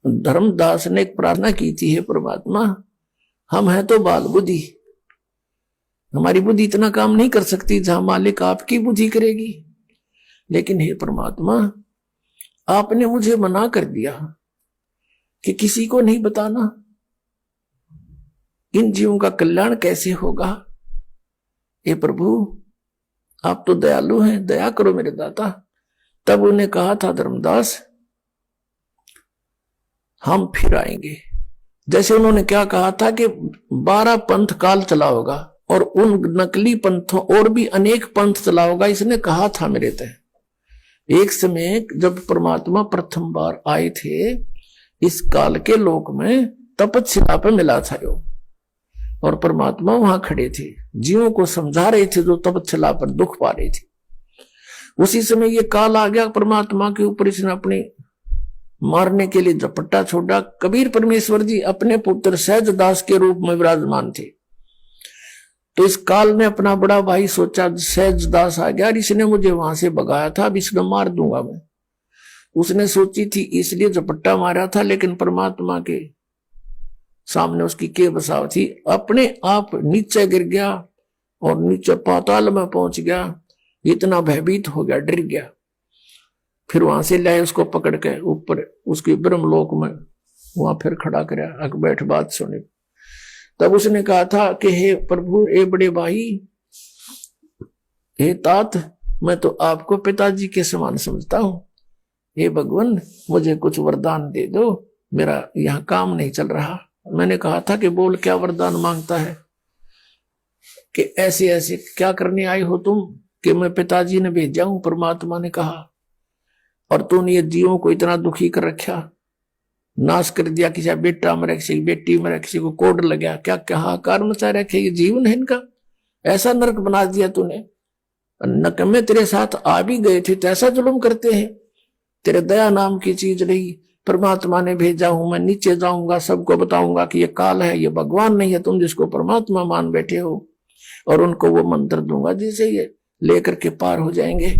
धर्मदास ने एक प्रार्थना की थी, हे परमात्मा हम हैं तो बाल बुद्धि, हमारी बुद्धि इतना काम नहीं कर सकती जहां मालिक आपकी बुद्धि करेगी, लेकिन हे परमात्मा आपने मुझे मना कर दिया कि किसी को नहीं बताना, इन जीवों का कल्याण कैसे होगा। हे प्रभु आप तो दयालु हैं, दया करो मेरे दाता। तब उन्हें कहा था धर्मदास हम फिर आएंगे। जैसे उन्होंने क्या कहा था कि 12 पंथ काल चला होगा और उन नकली पंथों और भी अनेक पंथ चला होगा, इसने कहा था मेरे तय। एक समय जब परमात्मा प्रथम बार आए थे इस काल के लोक में, तपस्या पे मिला था यो, और परमात्मा वहां खड़े थे, जीवों को समझा रहे थे जो तपस्या पर दुख पा रहे थे। उसी समय ये काल आ गया परमात्मा के ऊपर, इसने अपने मारने के लिए झपट्टा छोड़ा। कबीर परमेश्वर जी अपने पुत्र सहज दास के रूप में विराजमान थे, तो इस काल ने अपना बड़ा भाई सोचा सहज दास आ गया, इसने मुझे वहां से भगाया था, अब इसको मार दूंगा मैं। उसने सोची थी इसलिए झपट्टा मारा था, लेकिन परमात्मा के सामने उसकी के बसाव थी, अपने आप नीचे गिर गया और नीचे पाताल में पहुंच गया, इतना भयभीत हो गया, डर गया। फिर वहां से लाए उसको पकड़ के ऊपर उसके ब्रह्मलोक में, वहां फिर खड़ा कराया, अक बैठ बात सुने। तब उसने कहा था कि हे प्रभु, हे बड़े भाई, हे तात, मैं तो आपको पिताजी के समान समझता हूं, हे भगवान मुझे कुछ वरदान दे दो, मेरा यहां काम नहीं चल रहा। मैंने कहा था कि बोल क्या वरदान मांगता है, कि ऐसे ऐसे क्या करने आए हो तुम, कि मैं पिताजी ने भेजा हूं, परमात्मा ने कहा, और तूने ये जीवों को इतना दुखी कर रखा, नाश कर दिया, किसी बेटा मरे, किसी बेटी मरे, किसी को कोड लग गया, क्या क्या हाहाकार मचा रखे, ये जीवन है इनका, ऐसा नरक बना दिया तूने। नकमे तेरे साथ आ भी गए थे तो ऐसा जुल्म करते हैं, तेरे दया नाम की चीज नहीं, परमात्मा ने भेजा हूं, मैं नीचे जाऊंगा, सबको बताऊंगा कि ये काल है, ये भगवान नहीं है, तुम जिसको परमात्मा मान बैठे हो, और उनको वो मंत्र दूंगा जिसे ये लेकर के पार हो जाएंगे।